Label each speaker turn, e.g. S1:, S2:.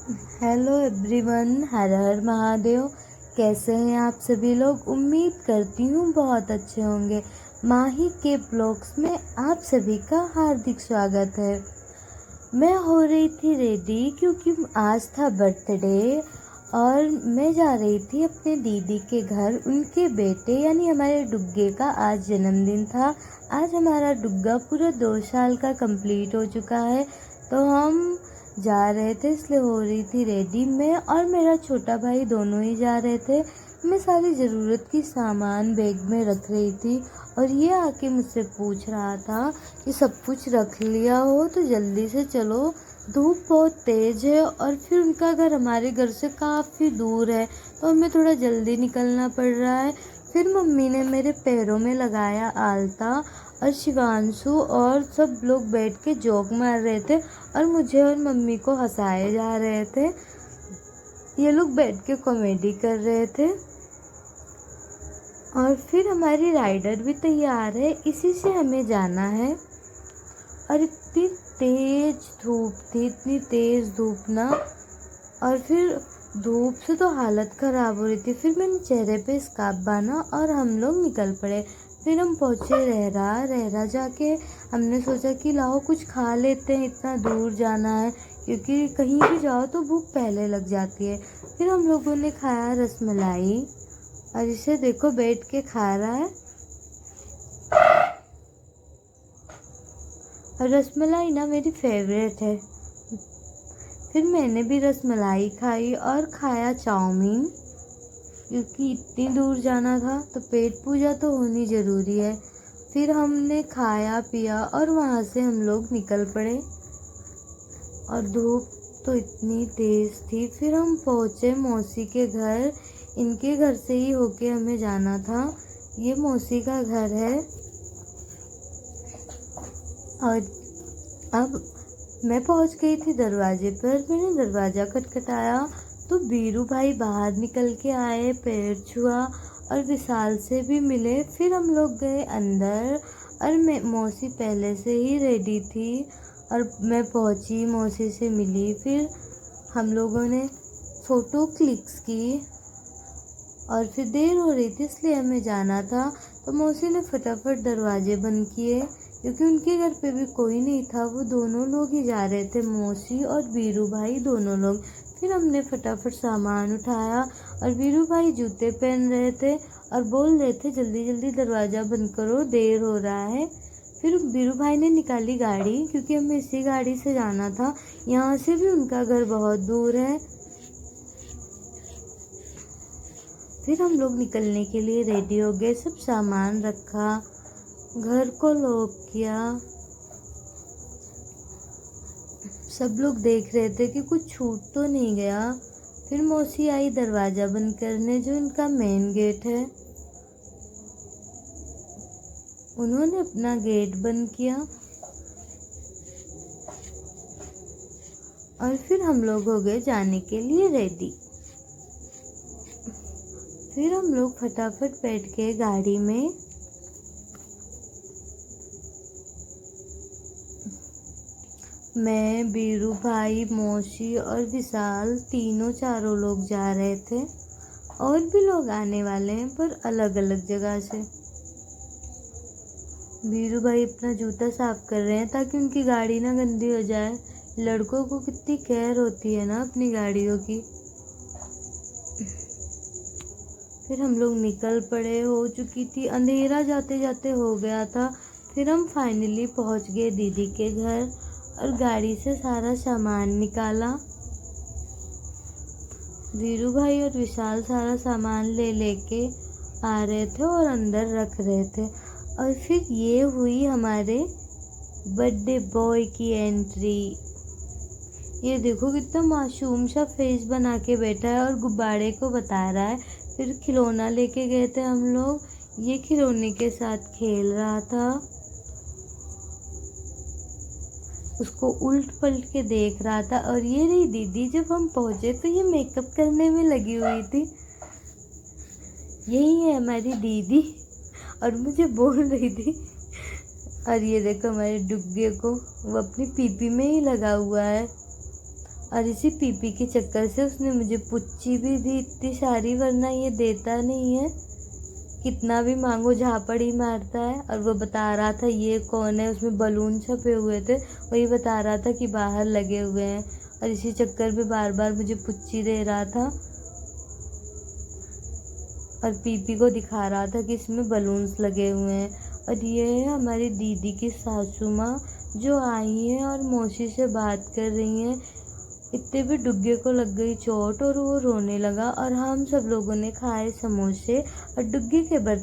S1: Hello everyone, हर हर महादेव। कैसे हैं आप सभी लोग? उम्मीद करती हूँ बहुत अच्छे होंगे। माही के ब्लॉग्स में आप सभी का हार्दिक स्वागत है। मैं हो रही थी रेडी क्योंकि आज था बर्थडे और मैं जा रही थी अपने दीदी के घर। उनके बेटे यानी हमारे डुग्गे का आज जन्मदिन था। आज हमारा डुग्गा पूरा 2 साल का कंप्लीट हो चुका है, तो हम जा रहे थे, इसलिए हो रही थी रेडी। मैं और मेरा छोटा भाई दोनों ही जा रहे थे। मैं सारी ज़रूरत की सामान बैग में रख रही थी और ये आके मुझसे पूछ रहा था कि सब कुछ रख लिया हो तो जल्दी से चलो, धूप बहुत तेज़ है और फिर उनका घर हमारे घर से काफ़ी दूर है, तो हमें थोड़ा जल्दी निकलना पड़ रहा है। फिर मम्मी ने मेरे पैरों में लगाया आलता और शिवांशु और सब लोग बैठ के जोक मार रहे थे और मुझे और मम्मी को हंसाए जा रहे थे। ये लोग बैठ के कॉमेडी कर रहे थे और फिर हमारी राइडर भी तैयार है, इसी से हमें जाना है। और इतनी तेज धूप थी, इतनी तेज धूप ना, और फिर धूप से तो हालत ख़राब हो रही थी। फिर मैंने चेहरे पे स्कार्फ बांधा और हम लोग निकल पड़े। फिर हम पहुँचे रहरा जाके हमने सोचा कि लाओ कुछ खा लेते हैं, इतना दूर जाना है, क्योंकि कहीं भी जाओ तो भूख पहले लग जाती है। फिर हम लोगों ने खाया रसमलाई और इसे देखो बैठ के खा रहा है। और रसमलाई ना मेरी फेवरेट है। फिर मैंने भी रसमलाई खाई और खाया चाउमीन, क्योंकि इतनी दूर जाना था तो पेट पूजा तो होनी ज़रूरी है। फिर हमने खाया पिया और वहाँ से हम लोग निकल पड़े और धूप तो इतनी तेज़ थी। फिर हम पहुँचे मौसी के घर। इनके घर से ही होके हमें जाना था। ये मौसी का घर है। और अब मैं पहुंच गई थी दरवाजे पर। मैंने दरवाज़ा खटखटाया तो बीरू भाई बाहर निकल के आए, पैर छुआ और विशाल से भी मिले। फिर हम लोग गए अंदर और मैं मौसी पहले से ही रेडी थी और मैं पहुंची, मौसी से मिली। फिर हम लोगों ने फ़ोटो क्लिक्स की और फिर देर हो रही थी इसलिए हमें जाना था, तो मौसी ने फटाफट दरवाजे बंद किए क्योंकि उनके घर पे भी कोई नहीं था। वो दोनों लोग ही जा रहे थे, मौसी और बीरू भाई दोनों लोग। फिर हमने फटाफट सामान उठाया और बीरू भाई जूते पहन रहे थे और बोल रहे थे जल्दी जल्दी दरवाज़ा बंद करो, देर हो रहा है। फिर बीरू भाई ने निकाली गाड़ी, क्योंकि हमें इसी गाड़ी से जाना था। यहाँ से भी उनका घर बहुत दूर है। फिर हम लोग निकलने के लिए रेडी हो गए, सब सामान रखा, घर को लॉक किया। सब लोग देख रहे थे कि कुछ छूट तो नहीं गया। फिर मौसी आई दरवाज़ा बंद करने, जो इनका मेन गेट है। उन्होंने अपना गेट बंद किया और फिर हम लोग हो गए जाने के लिए रेडी। फिर हम लोग फटाफट बैठ गए गाड़ी में। मैं, बीरू भाई, मौसी और विशाल तीनों चारों लोग जा रहे थे। और भी लोग आने वाले हैं पर अलग अलग जगह से। बीरू भाई अपना जूता साफ कर रहे हैं ताकि उनकी गाड़ी ना गंदी हो जाए। लड़कों को कितनी केयर होती है ना अपनी गाड़ियों की। फिर हम लोग निकल पड़े, हो चुकी थी अंधेरा, जाते जाते हो गया था। फिर हम फाइनली पहुंच गए दीदी के घर और गाड़ी से सारा सामान निकाला। वीरू भाई और विशाल सारा सामान ले लेके आ रहे थे और अंदर रख रहे थे। और फिर ये हुई हमारे बर्थडे बॉय की एंट्री। ये देखो कितना मासूम सा फेस बना के बैठा है और गुब्बारे को बता रहा है। फिर खिलौना लेके गए थे हम लोग, ये खिलौने के साथ खेल रहा था, उसको उल्ट पलट के देख रहा था। और ये रही दीदी। जब हम पहुंचे तो ये मेकअप करने में लगी हुई थी। यही है हमारी दीदी और मुझे बोल रही थी। और ये देखो हमारे डुग्गे को, वो अपनी पीपी में ही लगा हुआ है। और इसी पीपी के चक्कर से उसने मुझे पुच्ची भी दी इतनी सारी, वरना ये देता नहीं है। कितना भी मांगो झापड़ ही मारता है। और वो बता रहा था ये कौन है, उसमें बलून छपे हुए थे, वही बता रहा था कि बाहर लगे हुए हैं। और इसी चक्कर में बार बार मुझे पुच्ची दे रहा था और पीपी को दिखा रहा था कि इसमें बलून्स लगे हुए हैं। और ये है हमारी दीदी की सासू माँ जो आई हैं और मौसी से बात कर रही हैं। इतने भी डुग्गे को लग गई चोट और वो रोने लगा। और हम सब लोगों ने खाए समोसे और डुग्गे के बर्तन